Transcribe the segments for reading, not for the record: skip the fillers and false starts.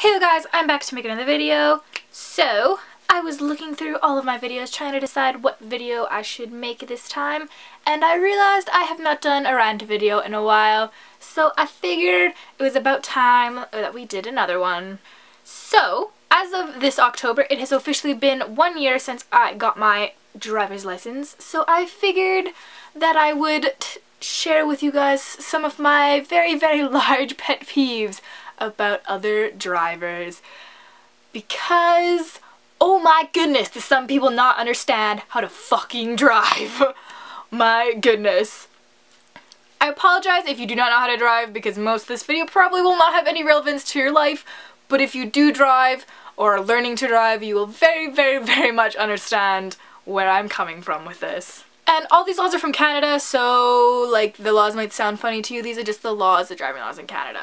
Hey guys, I'm back to make another video. So, I was looking through all of my videos trying to decide what video I should make this time, and I realized I have not done a rant video in a while, so I figured it was about time that we did another one. So, as of this October, it has officially been 1 year since I got my driver's license, so I figured that I would share with you guys some of my very, very large pet peeves about other drivers, because oh my goodness, do some people not understand how to fucking drive. My goodness. I apologize if you do not know how to drive, because most of this video probably will not have any relevance to your life, but if you do drive or are learning to drive, you will very, very, very much understand where I'm coming from with this. And all these laws are from Canada, so like the laws might sound funny to you. These are just the laws, the driving laws in Canada.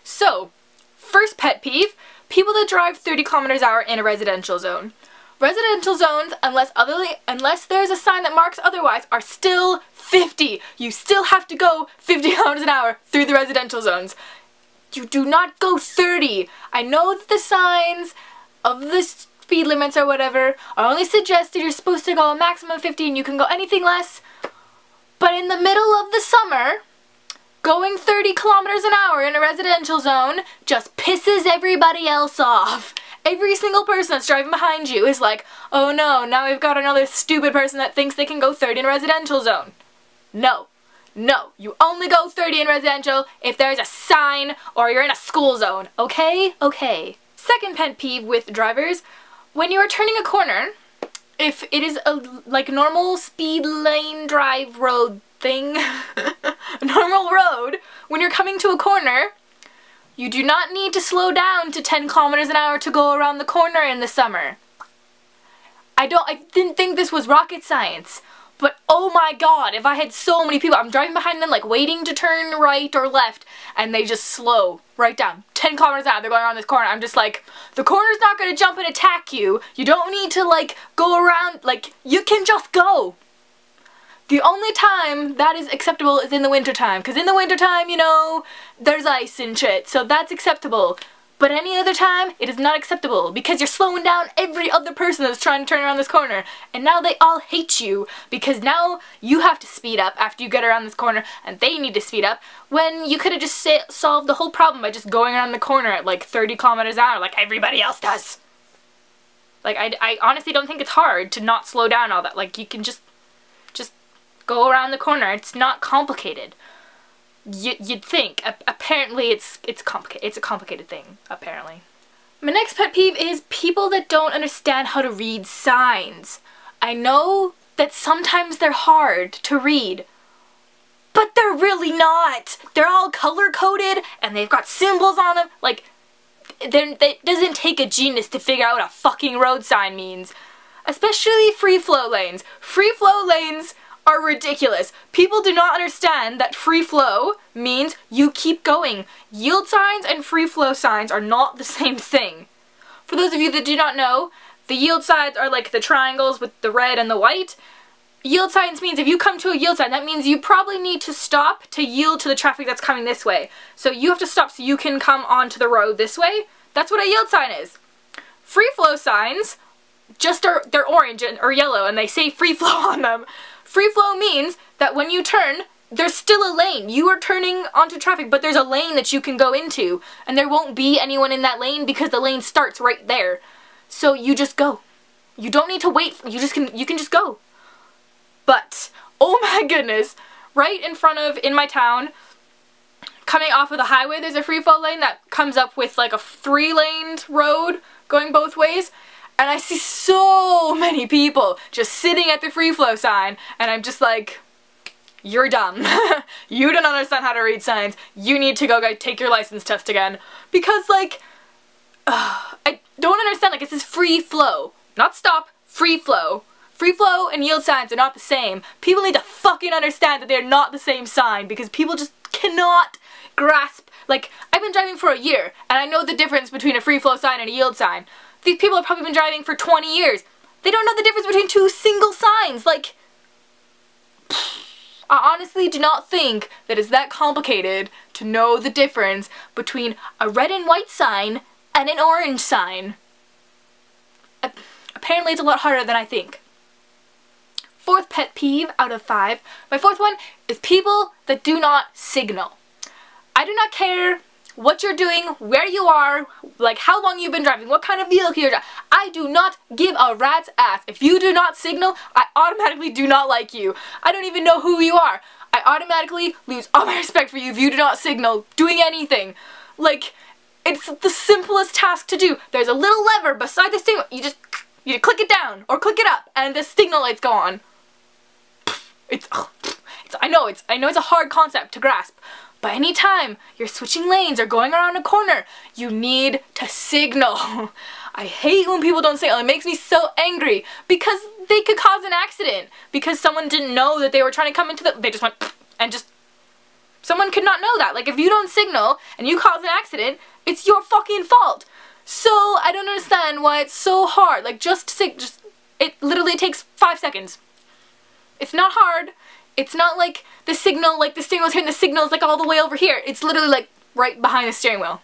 So, first pet peeve, people that drive 30 kilometers an hour in a residential zone. Residential zones, unless there's a sign that marks otherwise, are still 50. You still have to go 50 kilometers an hour through the residential zones. You do not go 30. I know that the signs of the speed limits or whatever are only suggested you're supposed to go a maximum of 50 and you can go anything less, but in the middle of the summer, going 30 kilometers an hour in a residential zone just pisses everybody else off. Every single person that's driving behind you is like, oh no, now we've got another stupid person that thinks they can go 30 in a residential zone. No. No. You only go 30 in residential if there's a sign or you're in a school zone. Okay? Okay. Second pet peeve with drivers, when you are turning a corner, if it is a like normal speed lane drive road thing, a normal road, when you're coming to a corner, you do not need to slow down to 10 kilometers an hour to go around the corner in the summer. I didn't think this was rocket science, but oh my god, if I had so many people, I'm driving behind them like waiting to turn right or left, and they just slow right down, 10 kilometers an hour, they're going around this corner. I'm just like, the corner's not going to jump and attack you. You don't need to like go around, like you can just go. The only time that is acceptable is in the wintertime, because in the wintertime, you know, there's ice and shit, so that's acceptable. But any other time, it is not acceptable, because you're slowing down every other person that's trying to turn around this corner, and now they all hate you, because now you have to speed up after you get around this corner, and they need to speed up, when you could have just solved the whole problem by just going around the corner at like 30 kilometers an hour like everybody else does. Like, I honestly don't think it's hard to not slow down all that. Like, you can just go around the corner. It's not complicated. You'd think. Apparently it's complicated. It's a complicated thing, apparently. My next pet peeve is people that don't understand how to read signs. I know that sometimes they're hard to read, but they're really not. They're all color-coded and they've got symbols on them. Like, it doesn't take a genius to figure out what a fucking road sign means. Especially free-flow lanes. Free-flow lanes are ridiculous. People do not understand that free flow means you keep going. Yield signs and free flow signs are not the same thing. For those of you that do not know, the yield signs are like the triangles with the red and the white. Yield signs means if you come to a yield sign, that means you probably need to stop to yield to the traffic that's coming this way. So you have to stop so you can come onto the road this way. That's what a yield sign is. Free flow signs they're orange or yellow and they say free flow on them. Free flow means that when you turn, there's still a lane. You are turning onto traffic, but there's a lane that you can go into, and there won't be anyone in that lane because the lane starts right there. So you just go. You don't need to wait. You can just go. But oh my goodness, right in my town, coming off of the highway, there's a free flow lane that comes up with like a 3-laned road going both ways. And I see so many people just sitting at the free flow sign, and I'm just like, you're dumb. You don't understand how to read signs. You need to go take your license test again. Because like, I don't understand, like it says free flow. Not stop, free flow. Free flow and yield signs are not the same. People need to fucking understand that they're not the same sign, because people just cannot grasp. Like, I've been driving for a year, and I know the difference between a free flow sign and a yield sign. These people have probably been driving for 20 years. They don't know the difference between two single signs. Like, I honestly do not think that it's that complicated to know the difference between a red and white sign and an orange sign. Apparently it's a lot harder than I think. Fourth pet peeve out of 5. My fourth one is people that do not signal. I do not care what you're doing, where you are, like how long you've been driving, what kind of vehicle you're driving. I do not give a rat's ass. If you do not signal, I automatically do not like you. I don't even know who you are. I automatically lose all my respect for you if you do not signal doing anything. Like, it's the simplest task to do. There's a little lever beside the signal. You click it down or click it up and the signal lights go on. I know it's a hard concept to grasp. But anytime you're switching lanes or going around a corner, you need to signal. I hate when people don't signal. It makes me so angry because they could cause an accident because someone didn't know that they were trying to come into they just went and just, someone could not know that. Like, if you don't signal and you cause an accident, it's your fucking fault. So I don't understand why it's so hard. Like, it literally takes 5 seconds. It's not hard. It's not like the signal's here and the signal's like all the way over here. It's literally like right behind the steering wheel.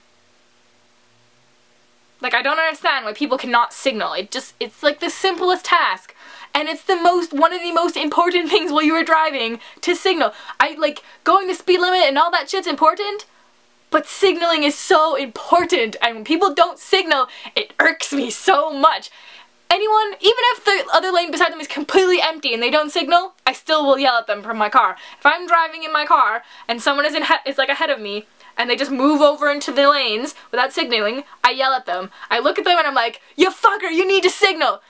Like, I don't understand why people cannot signal. It's like the simplest task. And it's one of the most important things while you are driving, to signal. Going the speed limit and all that shit's important, but signaling is so important. And when people don't signal, it irks me so much. Anyone, even if the other lane beside them is completely empty and they don't signal, I still will yell at them from my car. If I'm driving in my car and someone is like ahead of me and they just move over into the lanes without signaling, I yell at them. I look at them and I'm like, you fucker, you need to signal.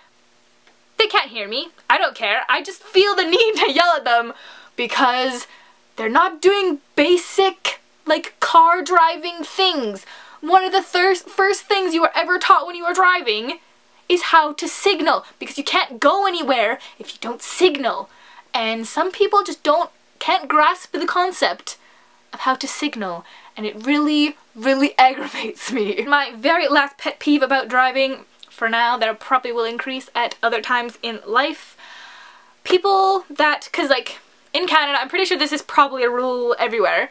They can't hear me. I don't care. I just feel the need to yell at them because they're not doing basic, like, car driving things. One of the first things you were ever taught when you were driving is how to signal, because you can't go anywhere if you don't signal. And some people just can't grasp the concept of how to signal, and it really, really aggravates me. My very last pet peeve about driving, for now, that probably will increase at other times in life. People that, cause like, in Canada, I'm pretty sure this is probably a rule everywhere.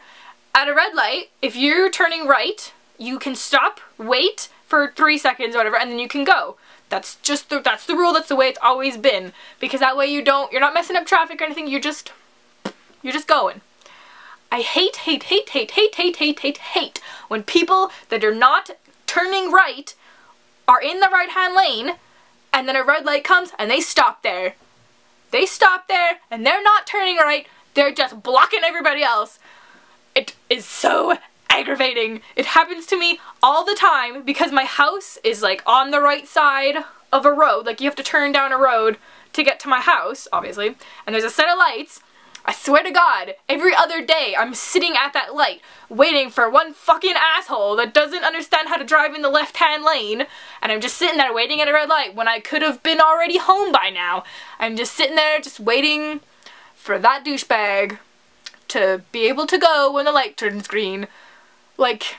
At a red light, if you're turning right, you can stop, wait for 3 seconds or whatever, and then you can go. That's the rule, that's the way it's always been. Because that way you're not messing up traffic or anything, you're just going. I hate when people that are not turning right are in the right-hand lane, and then a red light comes and they stop there. They stop there and they're not turning right, they're just blocking everybody else. It is so aggravating. It happens to me all the time because my house is like on the right side of a road. Like, you have to turn down a road to get to my house, obviously, and there's a set of lights. I swear to God, every other day I'm sitting at that light waiting for one fucking asshole that doesn't understand how to drive in the left-hand lane, and I'm just sitting there waiting at a red light when I could have been already home by now. I'm just sitting there just waiting for that douchebag to be able to go when the light turns green. Like,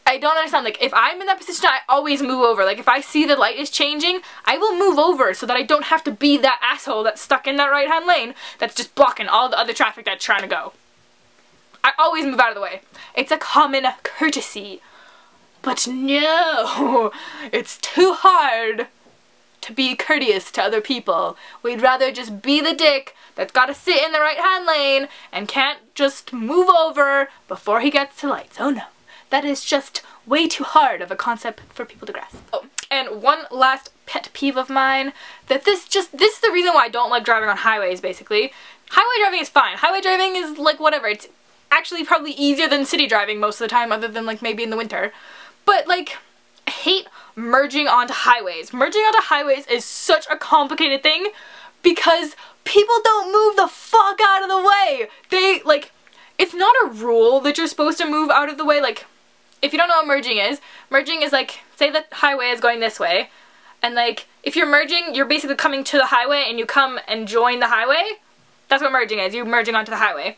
I don't understand. Like, if I'm in that position, I always move over. Like, if I see the light is changing, I will move over so that I don't have to be that asshole that's stuck in that right-hand lane that's just blocking all the other traffic that's trying to go. I always move out of the way. It's a common courtesy. But no, it's too hard to be courteous to other people. We'd rather just be the dick that's gotta sit in the right-hand lane and can't just move over before he gets to lights. Oh no. That is just way too hard of a concept for people to grasp. Oh, and one last pet peeve of mine, that this is the reason why I don't like driving on highways, basically. Highway driving is fine. Highway driving is like whatever. It's actually probably easier than city driving most of the time, other than like maybe in the winter. But like, I hate merging onto highways. Merging onto highways is such a complicated thing because people don't move the fuck out of the way. It's not a rule that you're supposed to move out of the way. Like, if you don't know what merging is like, say the highway is going this way, and like, if you're merging, you're basically coming to the highway and you come and join the highway. That's what merging is, you're merging onto the highway.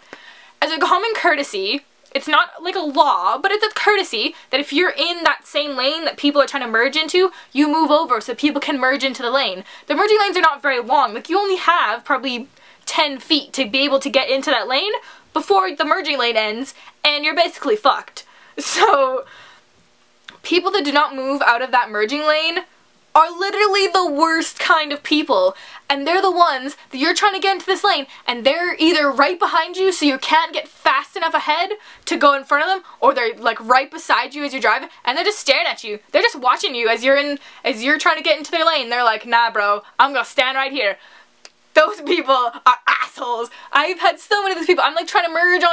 As a common courtesy, it's not like a law, but it's a courtesy that if you're in that same lane that people are trying to merge into, you move over so people can merge into the lane. The merging lanes are not very long. Like, you only have probably 10 feet to be able to get into that lane before the merging lane ends, and you're basically fucked. So, People that do not move out of that merging lane are literally the worst kind of people. And they're the ones that you're trying to get into this lane and they're either right behind you so you can't get fast enough ahead to go in front of them, or they're like right beside you as you're driving and they're just staring at you. They're just watching you as you're trying to get into their lane. They're like, nah bro, I'm gonna stand right here. Those people are assholes. I've had so many of those people. I'm like trying to merge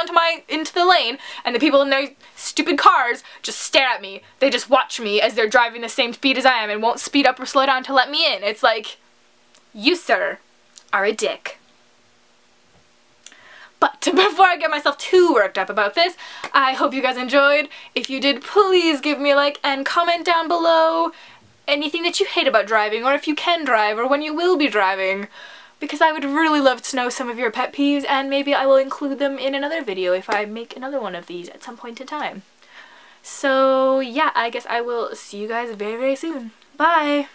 into the lane and the people in their stupid cars just stare at me. They just watch me as they're driving the same speed as I am and won't speed up or slow down to let me in. It's like, you sir are a dick. But before I get myself too worked up about this, I hope you guys enjoyed. If you did, please give me a like and comment down below anything that you hate about driving, or if you can drive, or when you will be driving. Because I would really love to know some of your pet peeves, and maybe I will include them in another video if I make another one of these at some point in time. So yeah, I guess I will see you guys very, very soon. Bye!